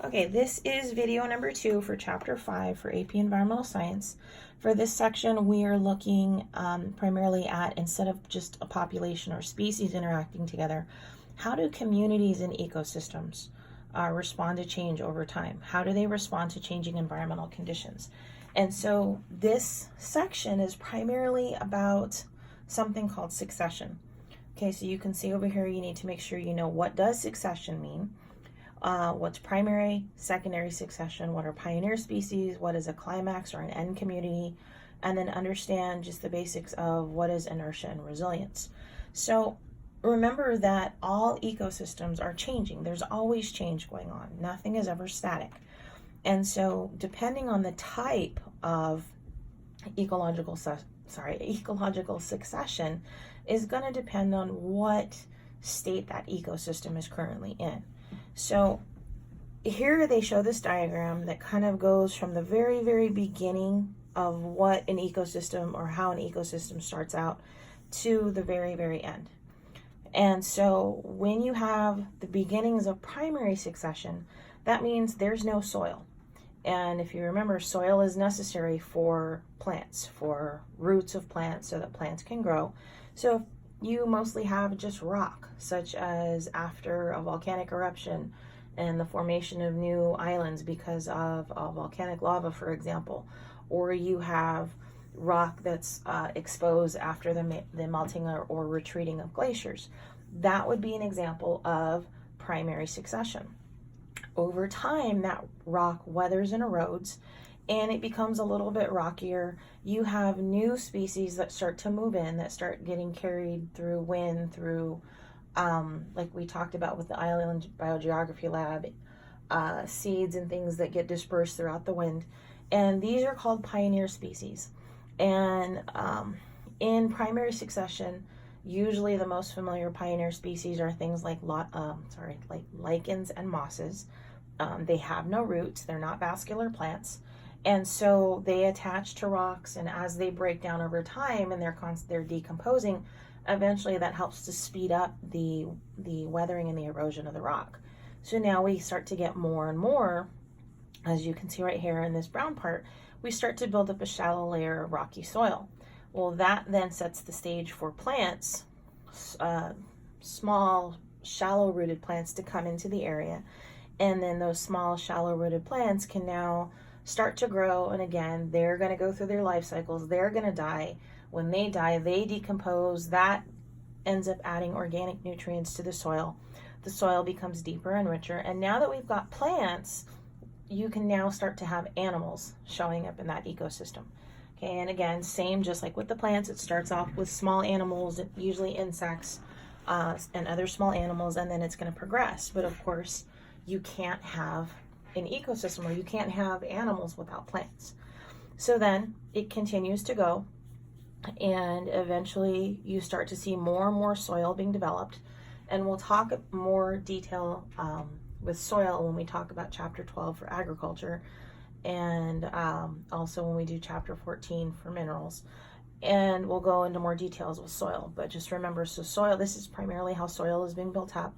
Okay, this is video number 2 for chapter 5 for AP Environmental Science. For this section, we are looking primarily at, instead of just a population or species interacting together, how do communities and ecosystems respond to change over time? How do they respond to changing environmental conditions? And so this section is primarily about something called succession. Okay, so you can see over here, you need to make sure you know, what does succession mean? What's primary, secondary succession, what are pioneer species, what is a climax or an end community, and then understand just the basics of what is inertia and resilience. So remember that all ecosystems are changing. There's always change going on. Nothing is ever static. And so depending on the type of ecological succession is going to depend on what state that ecosystem is currently in. So here they show this diagram that kind of goes from the very, very beginning of what an ecosystem or how an ecosystem starts out to the very, very end. And so when you have the beginnings of primary succession, that means there's no soil. And if you remember, soil is necessary for plants, for roots of plants so that plants can grow. So if you mostly have just rock, such as after a volcanic eruption and the formation of new islands because of volcanic lava, for example, or you have rock that's exposed after the melting or retreating of glaciers. That would be an example of primary succession. Over time, that rock weathers and erodes, and it becomes a little bit rockier. You have new species that start to move in, that start getting carried through wind, through, like we talked about with the Island Biogeography Lab, seeds and things that get dispersed throughout the wind. And these are called pioneer species. And in primary succession, usually the most familiar pioneer species are things like lichens and mosses. They have no roots, they're not vascular plants. And so they attach to rocks, and as they break down over time and they're decomposing, eventually that helps to speed up the weathering and the erosion of the rock. So now we start to get more and more, as you can see right here in this brown part, we start to build up a shallow layer of rocky soil. Well, that then sets the stage for plants, small, shallow-rooted plants to come into the area. And then those small, shallow-rooted plants can now start to grow, and again, they're going to go through their life cycles. They're going to die. When they die, they decompose. That ends up adding organic nutrients to the soil. The soil becomes deeper and richer. And now that we've got plants, you can now start to have animals showing up in that ecosystem. Okay, and again, same, just like with the plants, it starts off with small animals, usually insects, and other small animals, and then it's going to progress. But of course, you can't have an ecosystem, or you can't have animals without plants. So then it continues to go, and eventually you start to see more and more soil being developed. And we'll talk more detail with soil when we talk about chapter 12 for agriculture, and also when we do chapter 14 for minerals. And we'll go into more details with soil, but just remember, so soil, this is primarily how soil is being built up.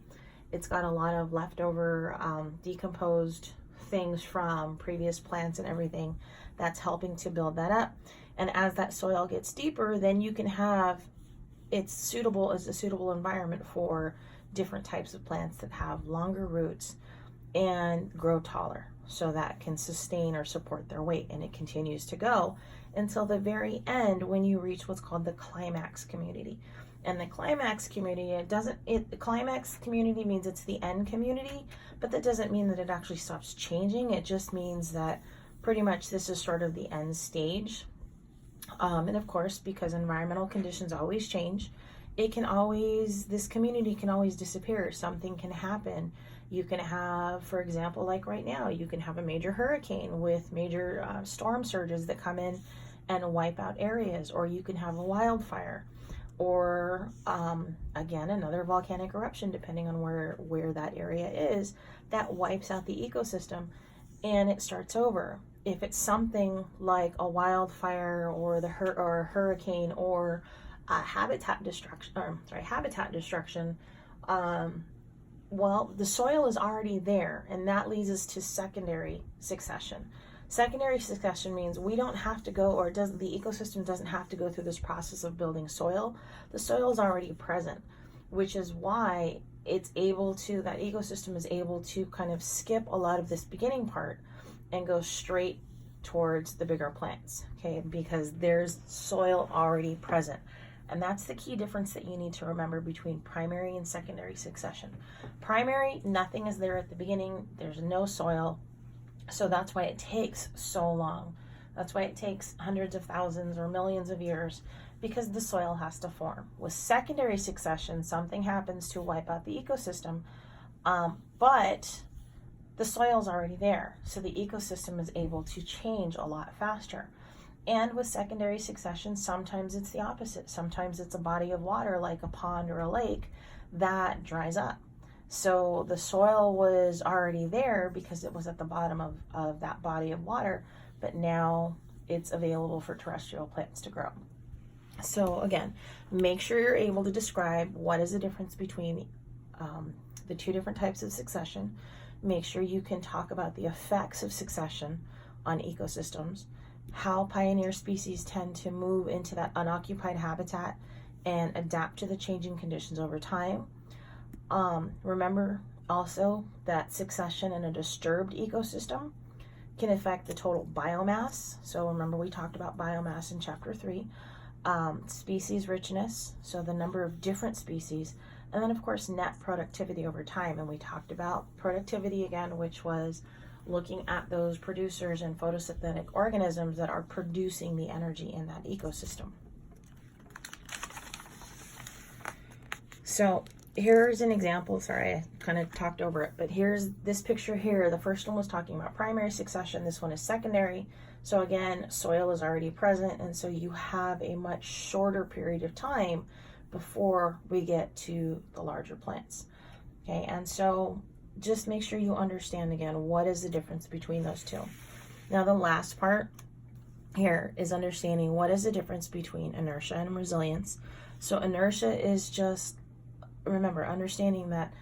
It's got a lot of leftover decomposed things from previous plants and everything that's helping to build that up. And as that soil gets deeper, then you can have, it's suitable as a suitable environment for different types of plants that have longer roots and grow taller, so that can sustain or support their weight. And it continues to go until the very end, when you reach what's called the climax community. And the climax community, the climax community means it's the end community, but that doesn't mean that it actually stops changing. It just means that pretty much this is sort of the end stage. And of course, because environmental conditions always change, this community can always disappear. Something can happen. You can have, for example, like right now, you can have a major hurricane with major storm surges that come in and wipe out areas, or you can have a wildfire, or again, another volcanic eruption, depending on where that area is, that wipes out the ecosystem and it starts over. If it's something like a wildfire or a hurricane or habitat destruction, Well, the soil is already there, and that leads us to secondary succession. Secondary succession means we don't have to go, or does the ecosystem doesn't have to go through this process of building soil. The soil is already present, which is why it's able to, that ecosystem is able to kind of skip a lot of this beginning part and go straight towards the bigger plants, okay, because there's soil already present. And that's the key difference that you need to remember between primary and secondary succession. Primary, nothing is there at the beginning, there's no soil, so that's why it takes so long. That's why it takes hundreds of thousands or millions of years, because the soil has to form. With secondary succession, something happens to wipe out the ecosystem, but the soil's already there, so the ecosystem is able to change a lot faster. And with secondary succession, sometimes it's the opposite. Sometimes it's a body of water like a pond or a lake that dries up. So the soil was already there because it was at the bottom of that body of water, but now it's available for terrestrial plants to grow. So again, make sure you're able to describe what is the difference between the two different types of succession. Make sure you can talk about the effects of succession on ecosystems, how pioneer species tend to move into that unoccupied habitat and adapt to the changing conditions over time. Remember also that succession in a disturbed ecosystem can affect the total biomass. So remember, we talked about biomass in chapter 3, species richness, so the number of different species, and then of course net productivity over time. And we talked about productivity again, which was looking at those producers and photosynthetic organisms that are producing the energy in that ecosystem. So here's an example. Sorry, I kind of talked over it, but here's this picture here. The first one was talking about primary succession. This one is secondary. So again, soil is already present, and so you have a much shorter period of time before we get to the larger plants. Okay, and so just make sure you understand again, what is the difference between those two. Now the last part here is understanding what is the difference between inertia and resilience. So inertia is just, remember, understanding that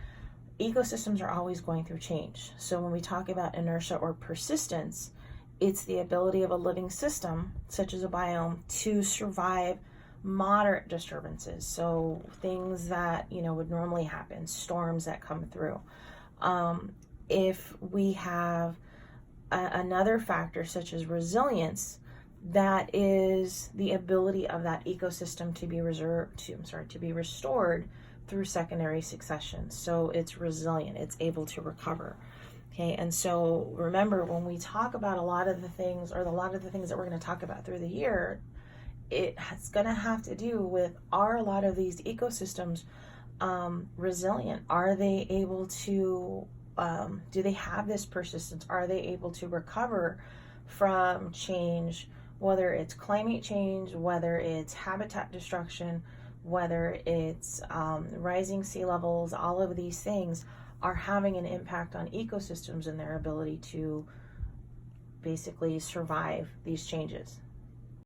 ecosystems are always going through change. So when we talk about inertia or persistence, it's the ability of a living system, such as a biome, to survive moderate disturbances. So things that, would normally happen, storms that come through. If we have another factor such as resilience, that is the ability of that ecosystem to be restored through secondary succession. So it's resilient, it's able to recover. Okay, and so remember, when we talk about a lot of the things that we're going to talk about through the year, it's going to have to do with, are a lot of these ecosystems resilient? Are they able to, do they have this persistence? Are they able to recover from change, whether it's climate change, whether it's habitat destruction, whether it's rising sea levels? All of these things are having an impact on ecosystems and their ability to basically survive these changes.